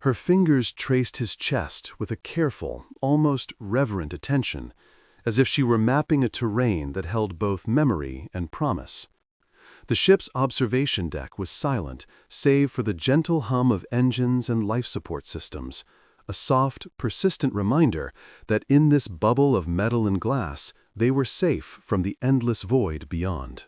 Her fingers traced his chest with a careful, almost reverent attention, as if she were mapping a terrain that held both memory and promise. The ship's observation deck was silent, save for the gentle hum of engines and life support systems, a soft, persistent reminder that in this bubble of metal and glass, they were safe from the endless void beyond.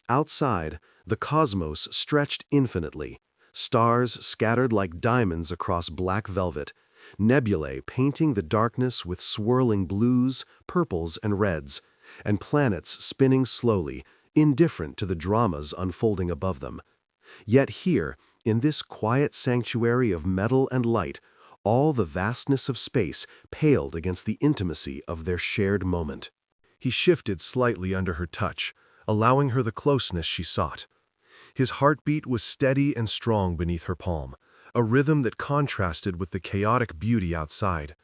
Outside, the cosmos stretched infinitely, stars scattered like diamonds across black velvet, nebulae painting the darkness with swirling blues, purples, and reds, and planets spinning slowly, indifferent to the dramas unfolding above them. Yet here, in this quiet sanctuary of metal and light, all the vastness of space paled against the intimacy of their shared moment. He shifted slightly under her touch, allowing her the closeness she sought. His heartbeat was steady and strong beneath her palm, a rhythm that contrasted with the chaotic beauty outside.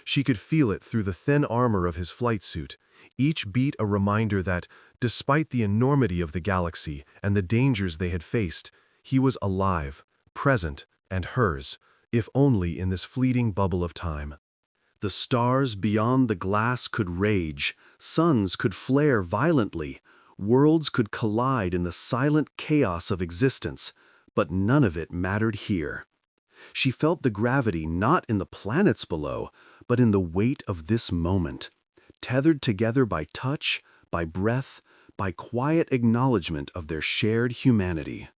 She could feel it through the thin armor of his flight suit, each beat a reminder that, despite the enormity of the galaxy and the dangers they had faced, he was alive, present, and hers, if only in this fleeting bubble of time. The stars beyond the glass could rage, suns could flare violently, worlds could collide in the silent chaos of existence, but none of it mattered here. She felt the gravity not in the planets below, but in the weight of this moment, tethered together by touch, by breath, by quiet acknowledgement of their shared humanity.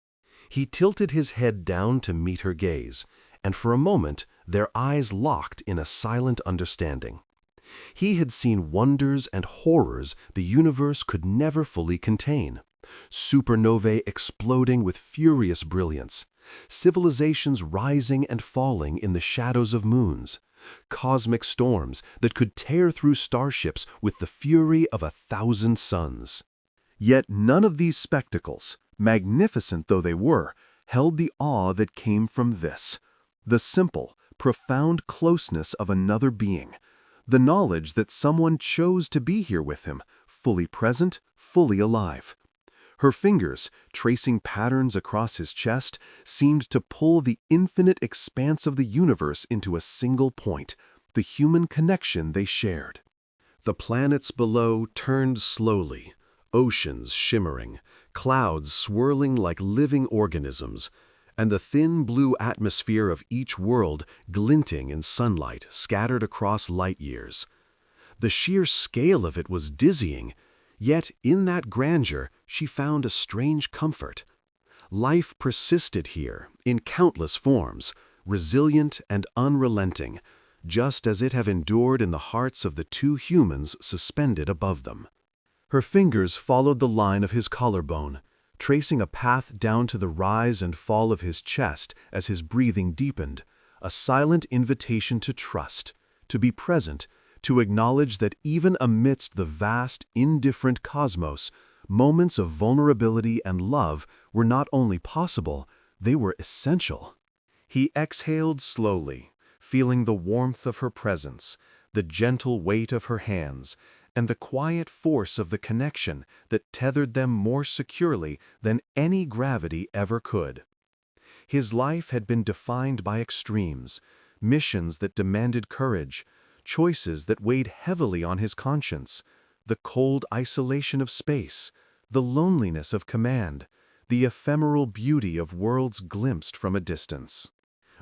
He tilted his head down to meet her gaze, and for a moment their eyes locked in a silent understanding. He had seen wonders and horrors the universe could never fully contain. Supernovae exploding with furious brilliance, civilizations rising and falling in the shadows of moons, cosmic storms that could tear through starships with the fury of 1,000 suns. Yet none of these spectacles, magnificent though they were, held the awe that came from this, the simple, profound closeness of another being, the knowledge that someone chose to be here with him, fully present, fully alive. Her fingers, tracing patterns across his chest, seemed to pull the infinite expanse of the universe into a single point, the human connection they shared. The planets below turned slowly, oceans shimmering, clouds swirling like living organisms, and the thin blue atmosphere of each world glinting in sunlight scattered across light years. The sheer scale of it was dizzying, yet in that grandeur she found a strange comfort. Life persisted here in countless forms, resilient and unrelenting, just as it had endured in the hearts of the two humans suspended above them. Her fingers followed the line of his collarbone, tracing a path down to the rise and fall of his chest as his breathing deepened, a silent invitation to trust, to be present, to acknowledge that even amidst the vast, indifferent cosmos, moments of vulnerability and love were not only possible, they were essential. He exhaled slowly, feeling the warmth of her presence, the gentle weight of her hands, and the quiet force of the connection that tethered them more securely than any gravity ever could. His life had been defined by extremes, missions that demanded courage, choices that weighed heavily on his conscience, the cold isolation of space, the loneliness of command, the ephemeral beauty of worlds glimpsed from a distance.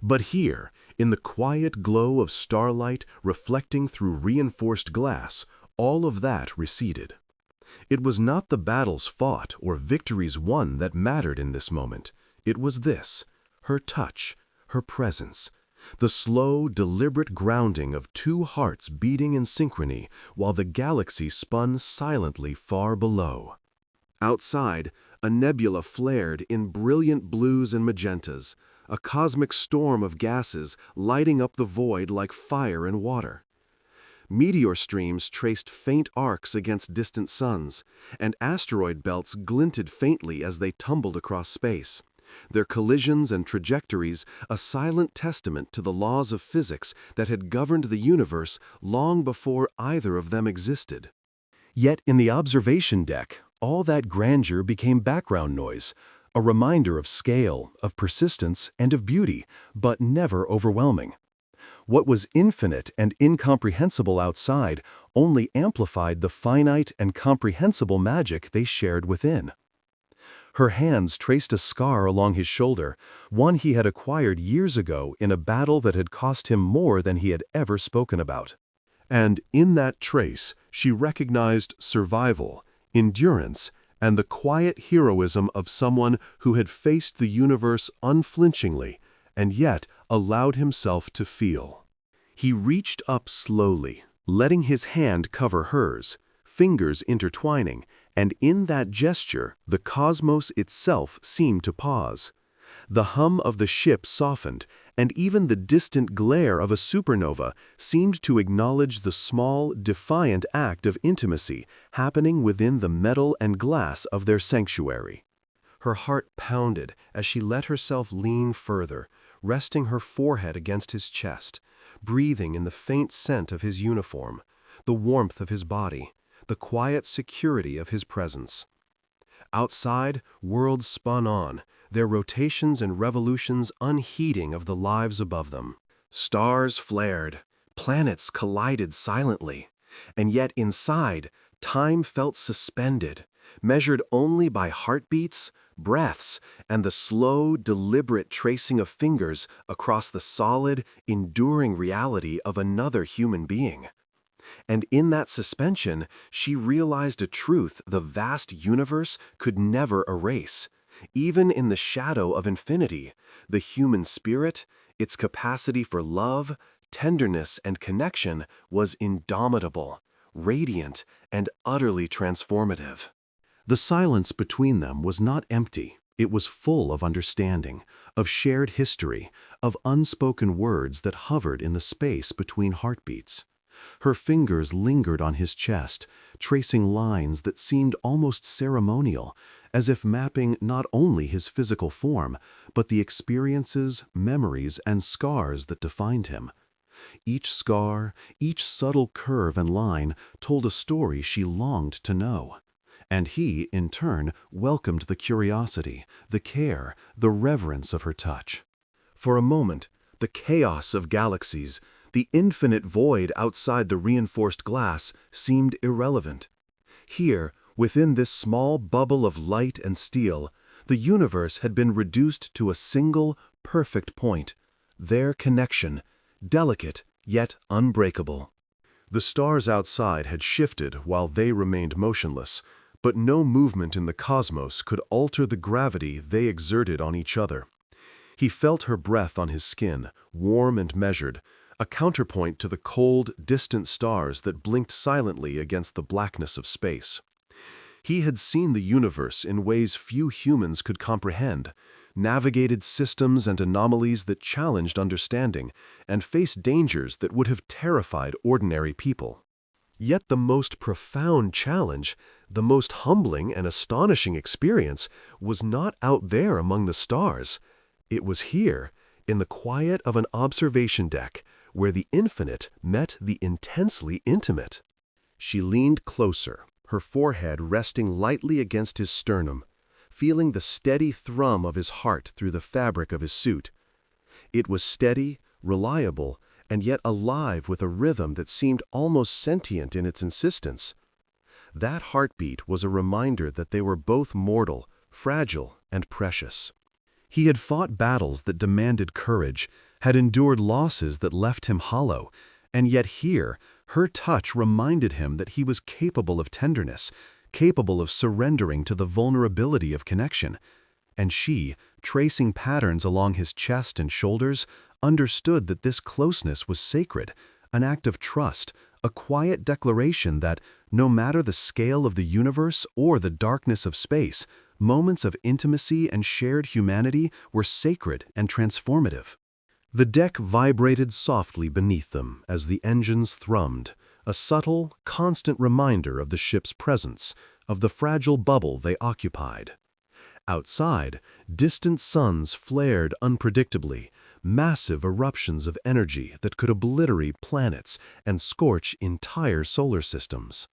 But here, in the quiet glow of starlight reflecting through reinforced glass, all of that receded. It was not the battles fought or victories won that mattered in this moment. It was this, her touch, her presence, the slow, deliberate grounding of two hearts beating in synchrony while the galaxy spun silently far below. Outside, a nebula flared in brilliant blues and magentas, a cosmic storm of gases lighting up the void like fire and water. Meteor streams traced faint arcs against distant suns, and asteroid belts glinted faintly as they tumbled across space, their collisions and trajectories a silent testament to the laws of physics that had governed the universe long before either of them existed. Yet in the observation deck, all that grandeur became background noise, A reminder of scale, of persistence, and of beauty, but never overwhelming. What was infinite and incomprehensible outside only amplified the finite and comprehensible magic they shared within. Her hands traced a scar along his shoulder, one he had acquired years ago in a battle that had cost him more than he had ever spoken about. And in that trace, she recognized survival, endurance, and the quiet heroism of someone who had faced the universe unflinchingly and yet allowed himself to feel. He reached up slowly, letting his hand cover hers, fingers intertwining, and in that gesture, the cosmos itself seemed to pause. The hum of the ship softened, and even the distant glare of a supernova seemed to acknowledge the small, defiant act of intimacy happening within the metal and glass of their sanctuary. Her heart pounded as she let herself lean further, resting her forehead against his chest, breathing in the faint scent of his uniform, the warmth of his body, the quiet security of his presence. Outside, worlds spun on, their rotations and revolutions unheeding of the lives above them. Stars flared, planets collided silently, and yet inside, time felt suspended, measured only by heartbeats, breaths, and the slow, deliberate tracing of fingers across the solid, enduring reality of another human being. And in that suspension, she realized a truth the vast universe could never erase. Even in the shadow of infinity, the human spirit, its capacity for love, tenderness, and connection was indomitable, radiant, and utterly transformative. The silence between them was not empty. It was full of understanding, of shared history, of unspoken words that hovered in the space between heartbeats. Her fingers lingered on his chest, tracing lines that seemed almost ceremonial, as if mapping not only his physical form, but the experiences, memories, and scars that defined him. Each scar, each subtle curve and line told a story she longed to know. And he, in turn, welcomed the curiosity, the care, the reverence of her touch. For a moment, the chaos of galaxies, the infinite void outside the reinforced glass, seemed irrelevant. Here, within this small bubble of light and steel, the universe had been reduced to a single, perfect point, their connection, delicate yet unbreakable. The stars outside had shifted while they remained motionless, but no movement in the cosmos could alter the gravity they exerted on each other. He felt her breath on his skin, warm and measured, a counterpoint to the cold, distant stars that blinked silently against the blackness of space. He had seen the universe in ways few humans could comprehend, navigated systems and anomalies that challenged understanding, and faced dangers that would have terrified ordinary people. Yet the most profound challenge, the most humbling and astonishing experience, was not out there among the stars. It was here, in the quiet of an observation deck, where the infinite met the intensely intimate. She leaned closer, her forehead resting lightly against his sternum, feeling the steady thrum of his heart through the fabric of his suit. It was steady, reliable, and yet alive with a rhythm that seemed almost sentient in its insistence. That heartbeat was a reminder that they were both mortal, fragile, and precious. He had fought battles that demanded courage, had endured losses that left him hollow, and yet here, her touch reminded him that he was capable of tenderness, capable of surrendering to the vulnerability of connection. And she, tracing patterns along his chest and shoulders, understood that this closeness was sacred, an act of trust, a quiet declaration that, no matter the scale of the universe or the darkness of space, moments of intimacy and shared humanity were sacred and transformative. The deck vibrated softly beneath them as the engines thrummed, a subtle, constant reminder of the ship's presence, of the fragile bubble they occupied. Outside, distant suns flared unpredictably, massive eruptions of energy that could obliterate planets and scorch entire solar systems.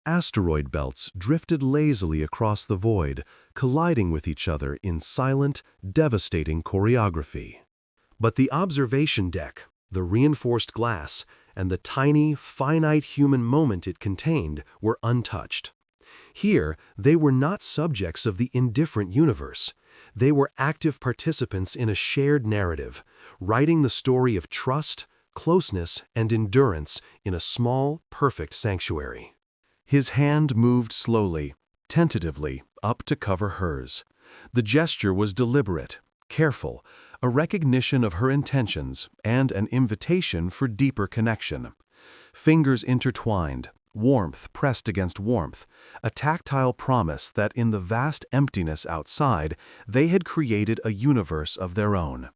Asteroid belts drifted lazily across the void, colliding with each other in silent, devastating choreography. But the observation deck, the reinforced glass, and the tiny, finite human moment it contained were untouched. Here, they were not subjects of the indifferent universe. They were active participants in a shared narrative, writing the story of trust, closeness, and endurance in a small, perfect sanctuary. His hand moved slowly, tentatively, up to cover hers. The gesture was deliberate, careful, a recognition of her intentions and an invitation for deeper connection. Fingers intertwined, warmth pressed against warmth, a tactile promise that in the vast emptiness outside, they had created a universe of their own.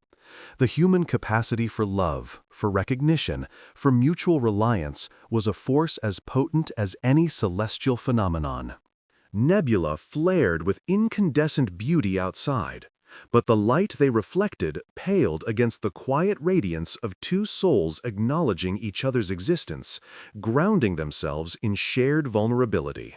The human capacity for love, for recognition, for mutual reliance was a force as potent as any celestial phenomenon. Nebula flared with incandescent beauty outside, but the light they reflected paled against the quiet radiance of two souls acknowledging each other's existence, grounding themselves in shared vulnerability.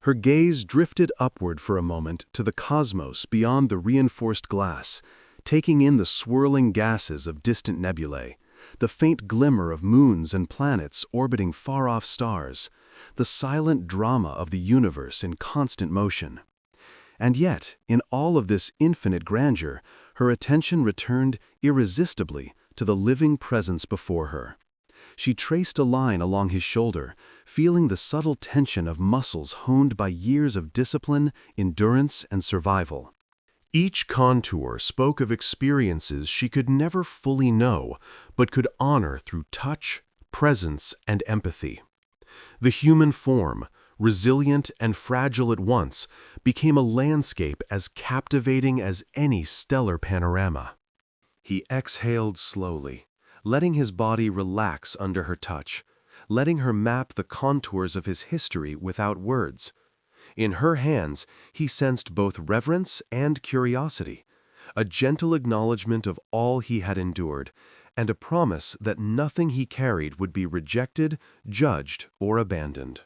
Her gaze drifted upward for a moment to the cosmos beyond the reinforced glass, taking in the swirling gases of distant nebulae, the faint glimmer of moons and planets orbiting far-off stars, the silent drama of the universe in constant motion. And yet, in all of this infinite grandeur, her attention returned irresistibly to the living presence before her. She traced a line along his shoulder, feeling the subtle tension of muscles honed by years of discipline, endurance, and survival. Each contour spoke of experiences she could never fully know, but could honor through touch, presence, and empathy. The human form, resilient and fragile at once, became a landscape as captivating as any stellar panorama. He exhaled slowly, letting his body relax under her touch, letting her map the contours of his history without words. In her hands, he sensed both reverence and curiosity, a gentle acknowledgement of all he had endured, and a promise that nothing he carried would be rejected, judged, or abandoned.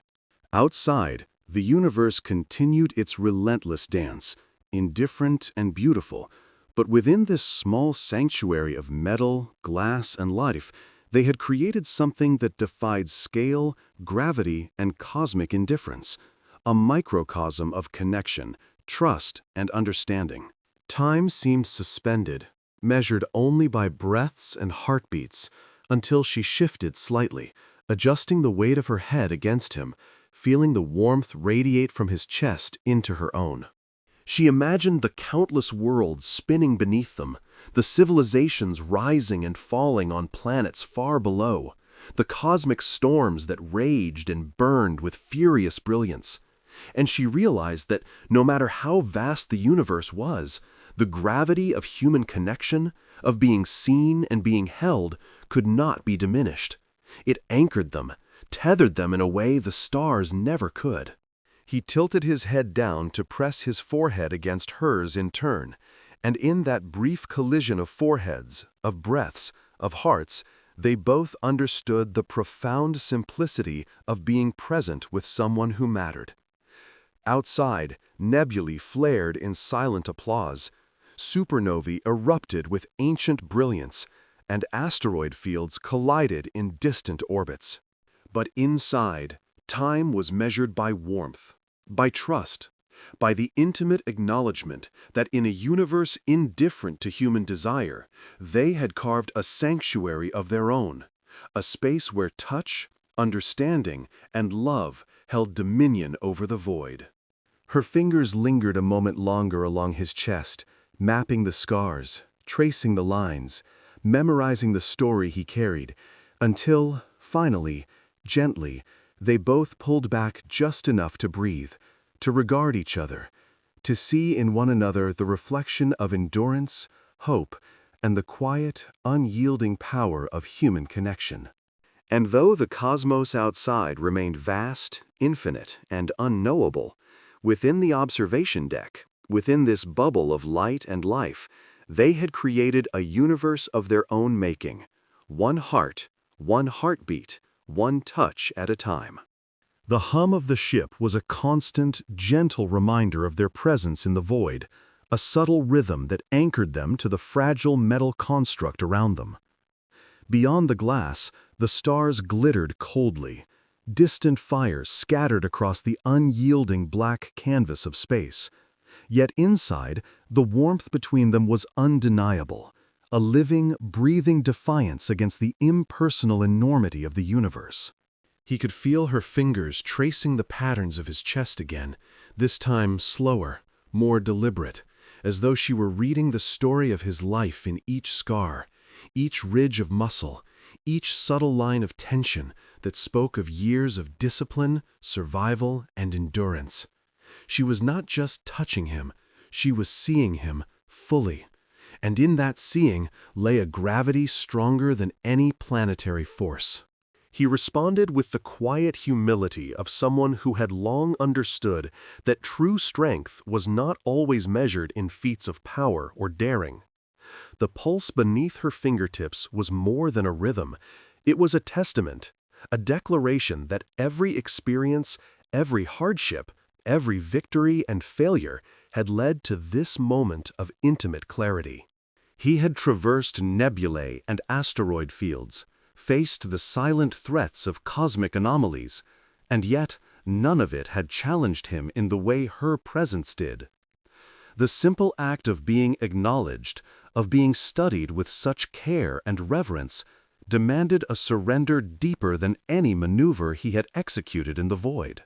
Outside, the universe continued its relentless dance, indifferent and beautiful, but within this small sanctuary of metal, glass, and life, they had created something that defied scale, gravity, and cosmic indifference. A microcosm of connection, trust, and understanding. Time seemed suspended, measured only by breaths and heartbeats, until she shifted slightly, adjusting the weight of her head against him, feeling the warmth radiate from his chest into her own. She imagined the countless worlds spinning beneath them, the civilizations rising and falling on planets far below, the cosmic storms that raged and burned with furious brilliance. And she realized that no matter how vast the universe was, the gravity of human connection, of being seen and being held, could not be diminished. It anchored them, tethered them in a way the stars never could. He tilted his head down to press his forehead against hers in turn, and in that brief collision of foreheads, of breaths, of hearts, they both understood the profound simplicity of being present with someone who mattered. Outside, nebulae flared in silent applause, supernovae erupted with ancient brilliance, and asteroid fields collided in distant orbits. But inside, time was measured by warmth, by trust, by the intimate acknowledgement that in a universe indifferent to human desire, they had carved a sanctuary of their own, a space where touch, understanding, and love held dominion over the void. Her fingers lingered a moment longer along his chest, mapping the scars, tracing the lines, memorizing the story he carried, until, finally, gently, they both pulled back just enough to breathe, to regard each other, to see in one another the reflection of endurance, hope, and the quiet, unyielding power of human connection. And though the cosmos outside remained vast, infinite, and unknowable, within the observation deck, within this bubble of light and life, they had created a universe of their own making, one heart, one heartbeat, one touch at a time. The hum of the ship was a constant, gentle reminder of their presence in the void, a subtle rhythm that anchored them to the fragile metal construct around them. Beyond the glass, the stars glittered coldly, distant fires scattered across the unyielding black canvas of space. Yet inside, the warmth between them was undeniable, a living, breathing defiance against the impersonal enormity of the universe. He could feel her fingers tracing the patterns of his chest again, this time slower, more deliberate, as though she were reading the story of his life in each scar, each ridge of muscle, each subtle line of tension that spoke of years of discipline, survival, and endurance. She was not just touching him, she was seeing him fully. And in that seeing lay a gravity stronger than any planetary force. He responded with the quiet humility of someone who had long understood that true strength was not always measured in feats of power or daring. The pulse beneath her fingertips was more than a rhythm. It was a testament, a declaration that every experience, every hardship, every victory and failure had led to this moment of intimate clarity. He had traversed nebulae and asteroid fields, faced the silent threats of cosmic anomalies, and yet none of it had challenged him in the way her presence did. The simple act of being acknowledged, of being studied with such care and reverence, demanded a surrender deeper than any maneuver he had executed in the void.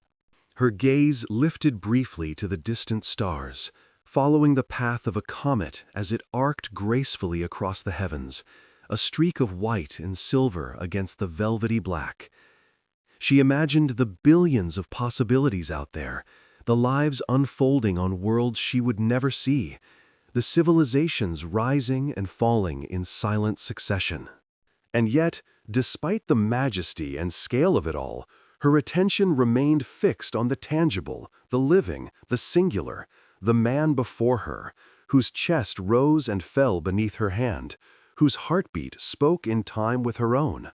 Her gaze lifted briefly to the distant stars, following the path of a comet as it arced gracefully across the heavens, a streak of white and silver against the velvety black. She imagined the billions of possibilities out there, the lives unfolding on worlds she would never see, the civilizations rising and falling in silent succession. And yet, despite the majesty and scale of it all, her attention remained fixed on the tangible, the living, the singular, the man before her, whose chest rose and fell beneath her hand, whose heartbeat spoke in time with her own.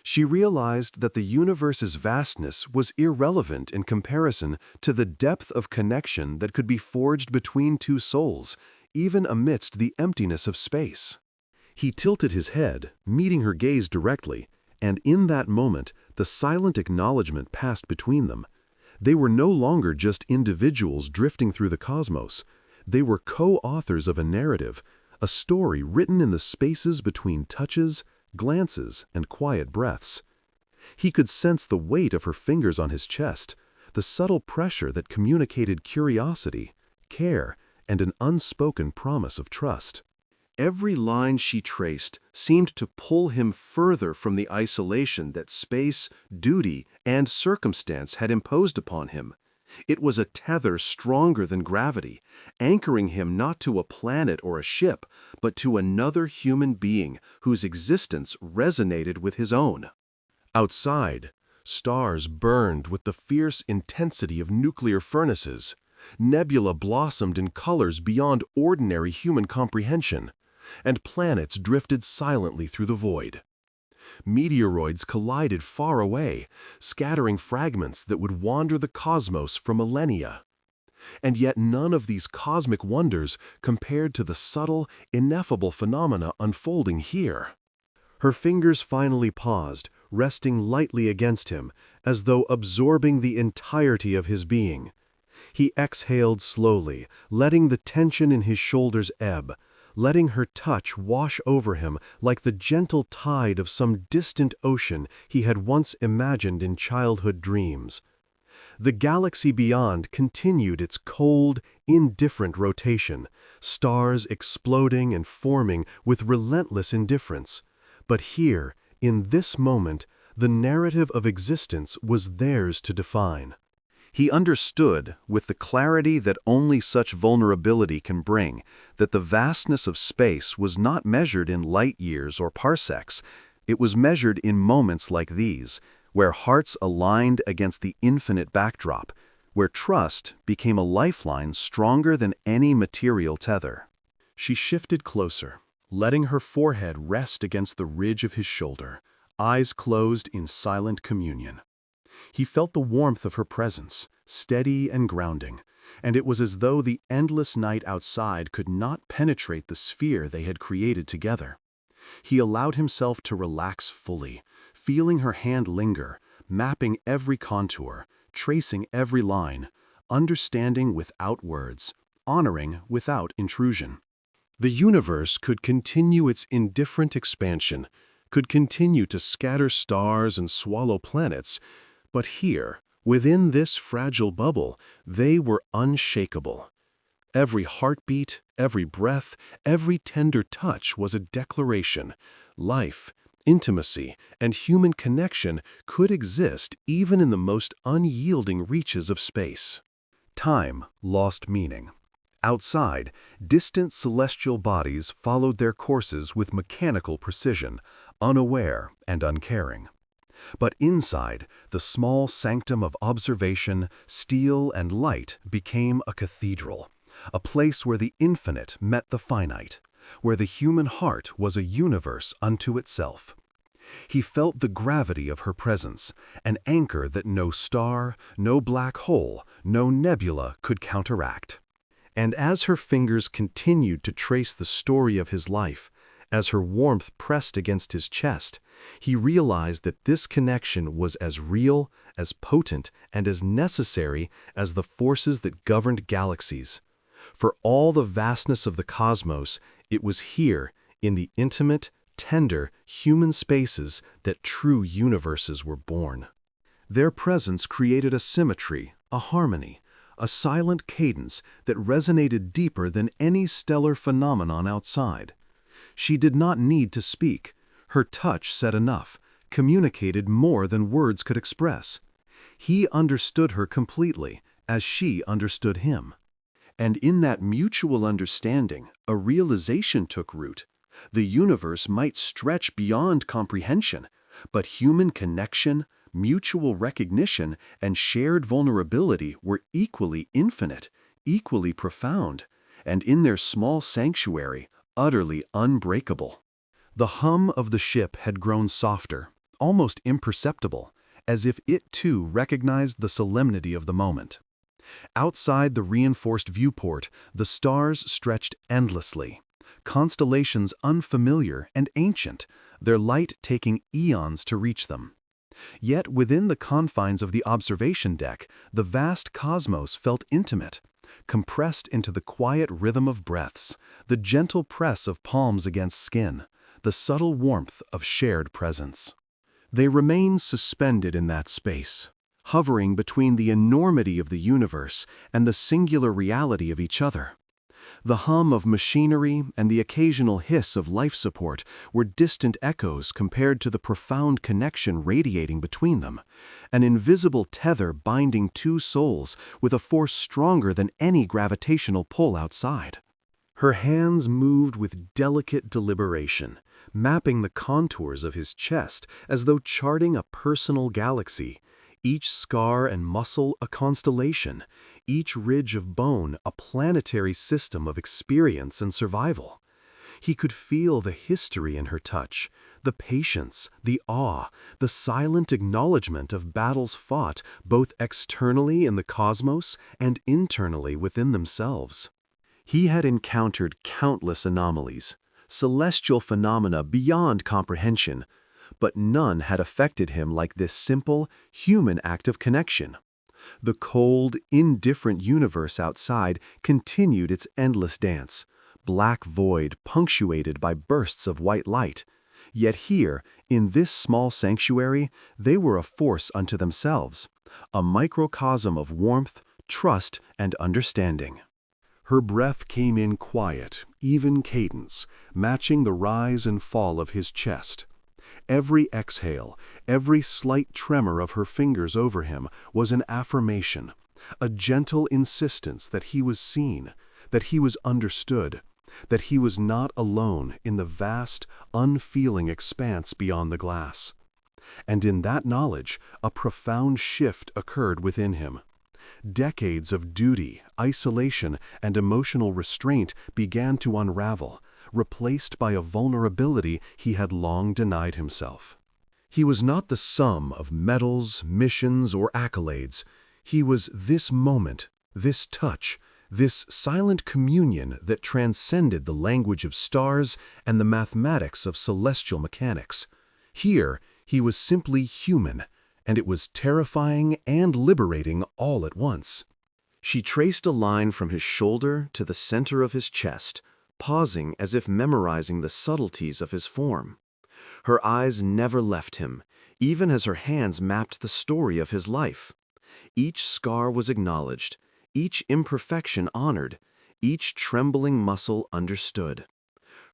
She realized that the universe's vastness was irrelevant in comparison to the depth of connection that could be forged between two souls, even amidst the emptiness of space. He tilted his head, meeting her gaze directly, and in that moment, the silent acknowledgement passed between them. They were no longer just individuals drifting through the cosmos. They were co-authors of a narrative, a story written in the spaces between touches, glances, and quiet breaths. He could sense the weight of her fingers on his chest, the subtle pressure that communicated curiosity, care, and an unspoken promise of trust. Every line she traced seemed to pull him further from the isolation that space, duty, and circumstance had imposed upon him. It was a tether stronger than gravity, anchoring him not to a planet or a ship, but to another human being whose existence resonated with his own. Outside, stars burned with the fierce intensity of nuclear furnaces. Nebula blossomed in colors beyond ordinary human comprehension, and planets drifted silently through the void. Meteoroids collided far away, scattering fragments that would wander the cosmos for millennia. And yet none of these cosmic wonders compared to the subtle, ineffable phenomena unfolding here. Her fingers finally paused, resting lightly against him, as though absorbing the entirety of his being. He exhaled slowly, letting the tension in his shoulders ebb, letting her touch wash over him like the gentle tide of some distant ocean he had once imagined in childhood dreams. The galaxy beyond continued its cold, indifferent rotation, stars exploding and forming with relentless indifference. But here, in this moment, the narrative of existence was theirs to define. He understood, with the clarity that only such vulnerability can bring, that the vastness of space was not measured in light years or parsecs. It was measured in moments like these, where hearts aligned against the infinite backdrop, where trust became a lifeline stronger than any material tether. She shifted closer, letting her forehead rest against the ridge of his shoulder, eyes closed in silent communion. He felt the warmth of her presence, steady and grounding, and it was as though the endless night outside could not penetrate the sphere they had created together. He allowed himself to relax fully, feeling her hand linger, mapping every contour, tracing every line, understanding without words, honoring without intrusion. The universe could continue its indifferent expansion, could continue to scatter stars and swallow planets, but here, within this fragile bubble, they were unshakable. Every heartbeat, every breath, every tender touch was a declaration. Life, intimacy, and human connection could exist even in the most unyielding reaches of space. Time lost meaning. Outside, distant celestial bodies followed their courses with mechanical precision, unaware and uncaring. But inside, the small sanctum of observation, steel and light became a cathedral, a place where the infinite met the finite, where the human heart was a universe unto itself. He felt the gravity of her presence, an anchor that no star, no black hole, no nebula could counteract. And as her fingers continued to trace the story of his life, as her warmth pressed against his chest, he realized that this connection was as real, as potent, and as necessary as the forces that governed galaxies. For all the vastness of the cosmos, it was here, in the intimate, tender, human spaces, that true universes were born. Their presence created a symmetry, a harmony, a silent cadence that resonated deeper than any stellar phenomenon outside. She did not need to speak. Her touch said enough, communicated more than words could express. He understood her completely, as she understood him. And in that mutual understanding, a realization took root. The universe might stretch beyond comprehension, but human connection, mutual recognition, and shared vulnerability were equally infinite, equally profound, and in their small sanctuary, utterly unbreakable. The hum of the ship had grown softer, almost imperceptible, as if it too recognized the solemnity of the moment. Outside the reinforced viewport, the stars stretched endlessly, constellations unfamiliar and ancient, their light taking eons to reach them. Yet within the confines of the observation deck, the vast cosmos felt intimate, compressed into the quiet rhythm of breaths, the gentle press of palms against skin, the subtle warmth of shared presence. They remained suspended in that space, hovering between the enormity of the universe and the singular reality of each other. The hum of machinery and the occasional hiss of life support were distant echoes compared to the profound connection radiating between them, an invisible tether binding two souls with a force stronger than any gravitational pull outside. Her hands moved with delicate deliberation, mapping the contours of his chest as though charting a personal galaxy, each scar and muscle a constellation, each ridge of bone a planetary system of experience and survival. He could feel the history in her touch, the patience, the awe, the silent acknowledgement of battles fought both externally in the cosmos and internally within themselves. He had encountered countless anomalies, celestial phenomena beyond comprehension, but none had affected him like this simple, human act of connection. The cold, indifferent universe outside continued its endless dance, black void punctuated by bursts of white light. Yet here, in this small sanctuary, they were a force unto themselves, a microcosm of warmth, trust, and understanding. Her breath came in quiet, even cadence, matching the rise and fall of his chest. Every exhale, every slight tremor of her fingers over him was an affirmation, a gentle insistence that he was seen, that he was understood, that he was not alone in the vast, unfeeling expanse beyond the glass. And in that knowledge, a profound shift occurred within him. Decades of duty, isolation, and emotional restraint began to unravel, replaced by a vulnerability he had long denied himself. He was not the sum of medals, missions, or accolades. He was this moment, this touch, this silent communion that transcended the language of stars and the mathematics of celestial mechanics. Here, he was simply human, and it was terrifying and liberating all at once. She traced a line from his shoulder to the center of his chest, pausing as if memorizing the subtleties of his form. Her eyes never left him, even as her hands mapped the story of his life. Each scar was acknowledged, each imperfection honored, each trembling muscle understood.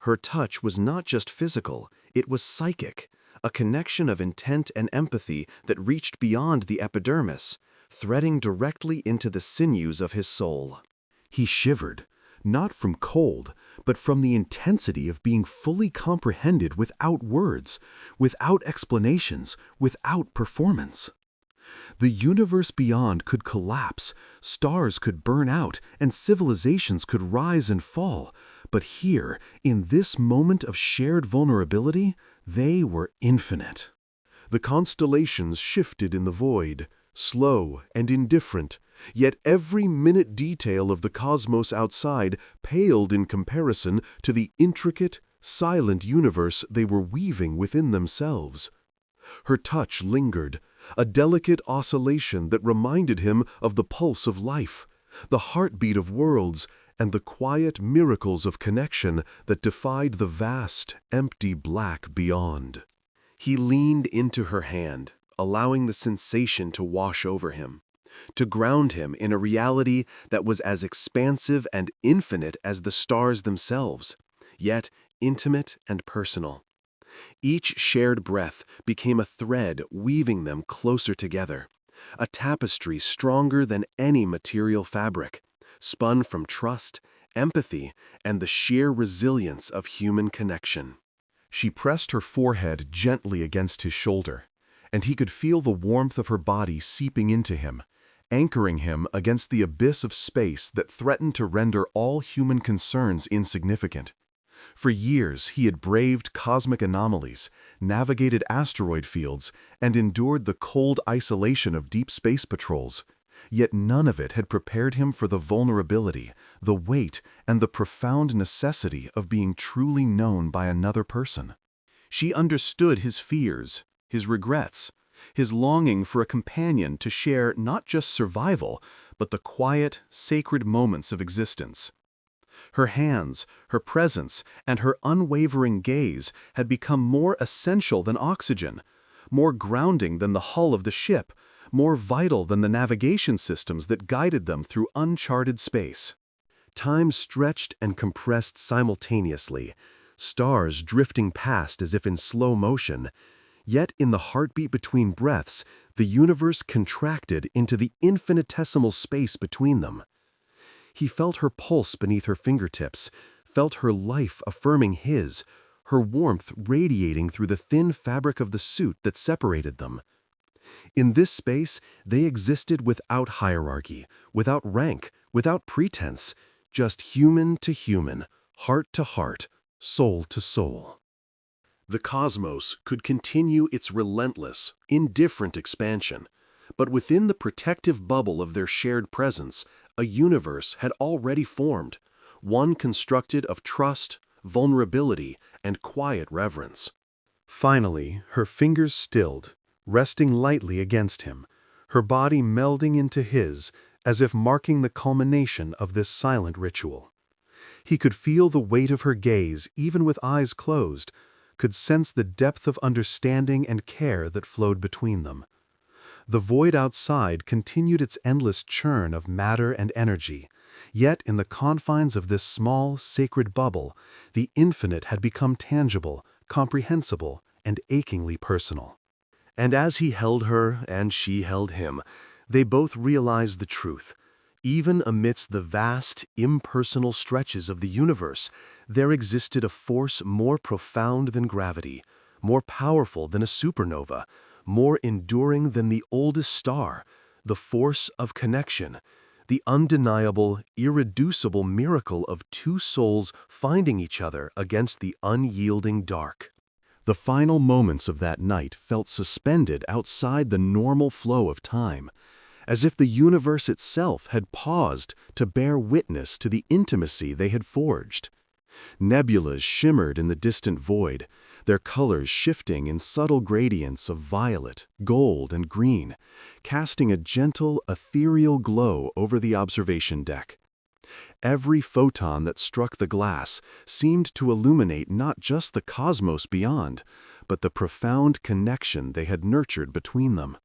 Her touch was not just physical, it was psychic, a connection of intent and empathy that reached beyond the epidermis, threading directly into the sinews of his soul. He shivered, not from cold, but from the intensity of being fully comprehended without words, without explanations, without performance. The universe beyond could collapse, stars could burn out, and civilizations could rise and fall. But here, in this moment of shared vulnerability, they were infinite. The constellations shifted in the void, slow and indifferent, yet every minute detail of the cosmos outside paled in comparison to the intricate, silent universe they were weaving within themselves. Her touch lingered, a delicate oscillation that reminded him of the pulse of life, the heartbeat of worlds, and the quiet miracles of connection that defied the vast, empty black beyond. He leaned into her hand, allowing the sensation to wash over him, to ground him in a reality that was as expansive and infinite as the stars themselves, yet intimate and personal. Each shared breath became a thread weaving them closer together, a tapestry stronger than any material fabric, spun from trust, empathy, and the sheer resilience of human connection. She pressed her forehead gently against his shoulder, and he could feel the warmth of her body seeping into him, anchoring him against the abyss of space that threatened to render all human concerns insignificant. For years, he had braved cosmic anomalies, navigated asteroid fields, and endured the cold isolation of deep space patrols. Yet none of it had prepared him for the vulnerability, the weight, and the profound necessity of being truly known by another person. She understood his fears, his regrets, his longing for a companion to share not just survival, but the quiet, sacred moments of existence. Her hands, her presence, and her unwavering gaze had become more essential than oxygen, more grounding than the hull of the ship, more vital than the navigation systems that guided them through uncharted space. Time stretched and compressed simultaneously, stars drifting past as if in slow motion. Yet in the heartbeat between breaths, the universe contracted into the infinitesimal space between them. He felt her pulse beneath her fingertips, felt her life affirming his, her warmth radiating through the thin fabric of the suit that separated them. In this space, they existed without hierarchy, without rank, without pretense, just human to human, heart to heart, soul to soul. The cosmos could continue its relentless, indifferent expansion, but within the protective bubble of their shared presence, a universe had already formed, one constructed of trust, vulnerability, and quiet reverence. Finally, her fingers stilled, resting lightly against him, her body melding into his as if marking the culmination of this silent ritual. He could feel the weight of her gaze even with eyes closed, could sense the depth of understanding and care that flowed between them. The void outside continued its endless churn of matter and energy, yet in the confines of this small, sacred bubble, the infinite had become tangible, comprehensible, and achingly personal. And as he held her and she held him, they both realized the truth. Even amidst the vast, impersonal stretches of the universe, there existed a force more profound than gravity, more powerful than a supernova, more enduring than the oldest star, the force of connection, the undeniable, irreducible miracle of two souls finding each other against the unyielding dark. The final moments of that night felt suspended outside the normal flow of time, as if the universe itself had paused to bear witness to the intimacy they had forged. Nebulas shimmered in the distant void, their colors shifting in subtle gradients of violet, gold, and green, casting a gentle, ethereal glow over the observation deck. Every photon that struck the glass seemed to illuminate not just the cosmos beyond, but the profound connection they had nurtured between them.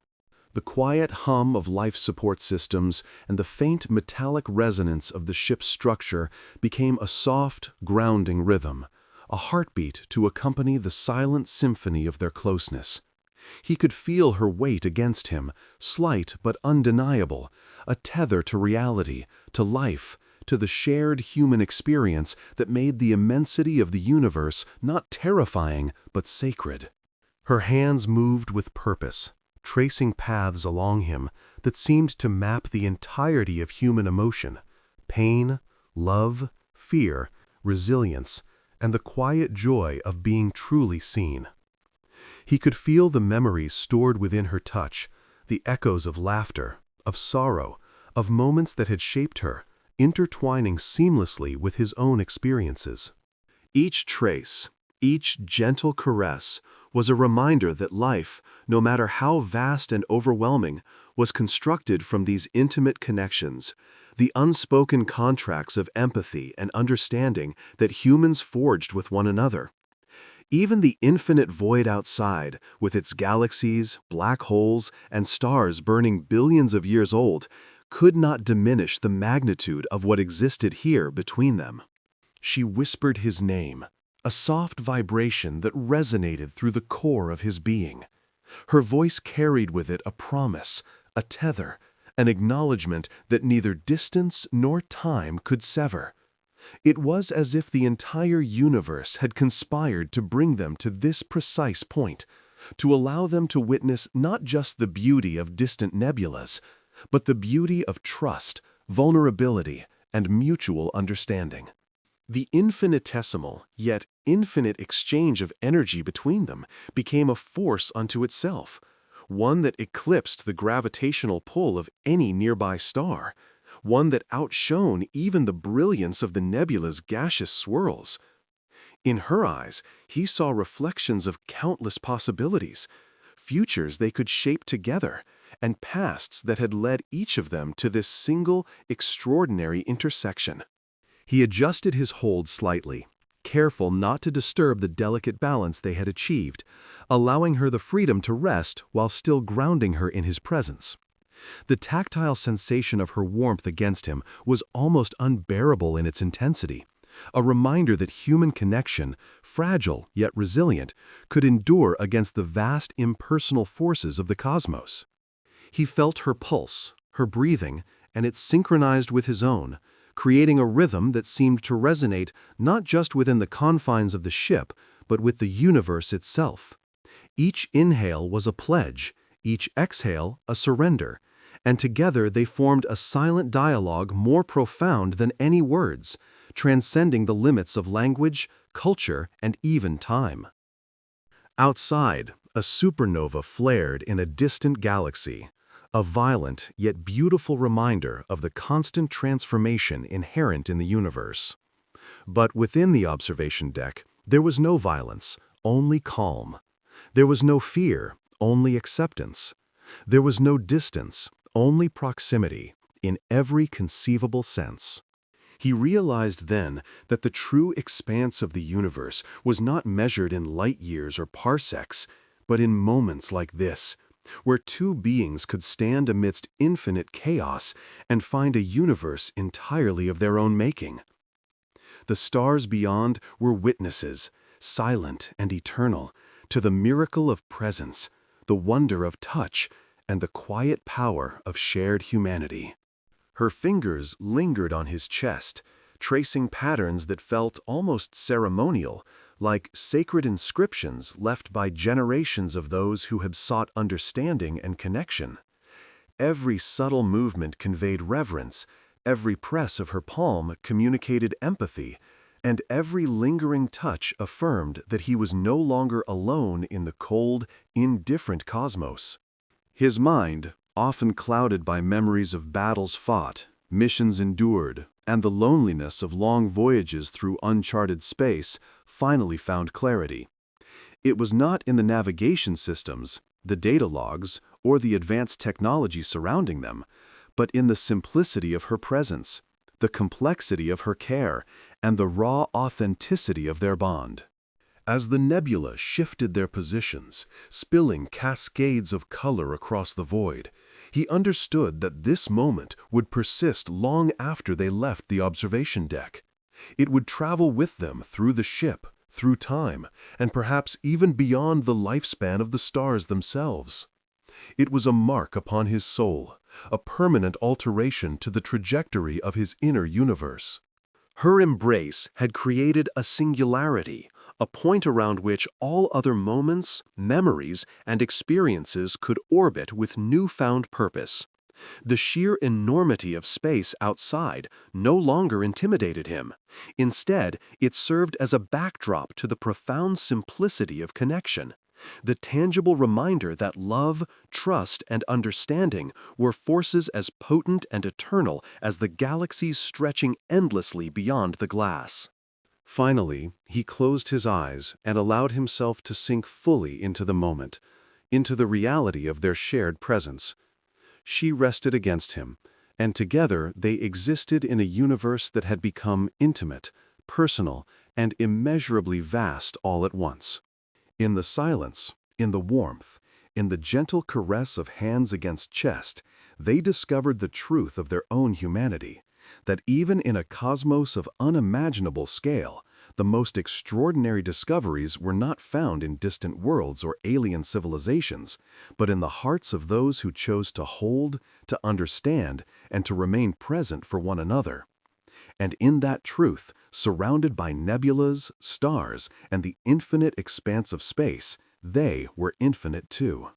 The quiet hum of life support systems and the faint metallic resonance of the ship's structure became a soft, grounding rhythm, a heartbeat to accompany the silent symphony of their closeness. He could feel her weight against him, slight but undeniable, a tether to reality, to life, to the shared human experience that made the immensity of the universe not terrifying but sacred. Her hands moved with purpose, tracing paths along him that seemed to map the entirety of human emotion: pain, love, fear, resilience, and the quiet joy of being truly seen. He could feel the memories stored within her touch, the echoes of laughter, of sorrow, of moments that had shaped her, intertwining seamlessly with his own experiences. Each trace, each gentle caress, was a reminder that life, no matter how vast and overwhelming, was constructed from these intimate connections, the unspoken contracts of empathy and understanding that humans forged with one another. Even the infinite void outside, with its galaxies, black holes, and stars burning billions of years old, could not diminish the magnitude of what existed here between them. She whispered his name, a soft vibration that resonated through the core of his being. Her voice carried with it a promise, a tether, an acknowledgement that neither distance nor time could sever. It was as if the entire universe had conspired to bring them to this precise point, to allow them to witness not just the beauty of distant nebulas, but the beauty of trust, vulnerability, and mutual understanding. The infinitesimal, yet infinite exchange of energy between them became a force unto itself, one that eclipsed the gravitational pull of any nearby star, one that outshone even the brilliance of the nebula's gaseous swirls. In her eyes, he saw reflections of countless possibilities, futures they could shape together, and pasts that had led each of them to this single, extraordinary intersection. He adjusted his hold slightly, careful not to disturb the delicate balance they had achieved, allowing her the freedom to rest while still grounding her in his presence. The tactile sensation of her warmth against him was almost unbearable in its intensity, a reminder that human connection, fragile yet resilient, could endure against the vast impersonal forces of the cosmos. He felt her pulse, her breathing, and it synchronized with his own, creating a rhythm that seemed to resonate not just within the confines of the ship, but with the universe itself. Each inhale was a pledge, each exhale a surrender, and together they formed a silent dialogue more profound than any words, transcending the limits of language, culture, and even time. Outside, a supernova flared in a distant galaxy, a violent yet beautiful reminder of the constant transformation inherent in the universe. But within the observation deck, there was no violence, only calm. There was no fear, only acceptance. There was no distance, only proximity, in every conceivable sense. He realized then that the true expanse of the universe was not measured in light years or parsecs, but in moments like this, where two beings could stand amidst infinite chaos and find a universe entirely of their own making. The stars beyond were witnesses, silent and eternal, to the miracle of presence, the wonder of touch, and the quiet power of shared humanity. Her fingers lingered on his chest, tracing patterns that felt almost ceremonial, like sacred inscriptions left by generations of those who had sought understanding and connection. Every subtle movement conveyed reverence, every press of her palm communicated empathy, and every lingering touch affirmed that he was no longer alone in the cold, indifferent cosmos. His mind, often clouded by memories of battles fought, missions endured, and the loneliness of long voyages through uncharted space, finally found clarity. It was not in the navigation systems, the data logs, or the advanced technology surrounding them, but in the simplicity of her presence, the complexity of her care, and the raw authenticity of their bond. As the nebula shifted their positions, spilling cascades of color across the void, he understood that this moment would persist long after they left the observation deck. It would travel with them through the ship, through time, and perhaps even beyond the lifespan of the stars themselves. It was a mark upon his soul, a permanent alteration to the trajectory of his inner universe. Her embrace had created a singularity, a point around which all other moments, memories, and experiences could orbit with newfound purpose. The sheer enormity of space outside no longer intimidated him. Instead, it served as a backdrop to the profound simplicity of connection, the tangible reminder that love, trust, and understanding were forces as potent and eternal as the galaxies stretching endlessly beyond the glass. Finally, he closed his eyes and allowed himself to sink fully into the moment, into the reality of their shared presence. She rested against him, and together they existed in a universe that had become intimate, personal, and immeasurably vast all at once. In the silence, in the warmth, in the gentle caress of hands against chest, they discovered the truth of their own humanity, that even in a cosmos of unimaginable scale, the most extraordinary discoveries were not found in distant worlds or alien civilizations, but in the hearts of those who chose to hold, to understand, and to remain present for one another. And in that truth, surrounded by nebulas, stars, and the infinite expanse of space, they were infinite too.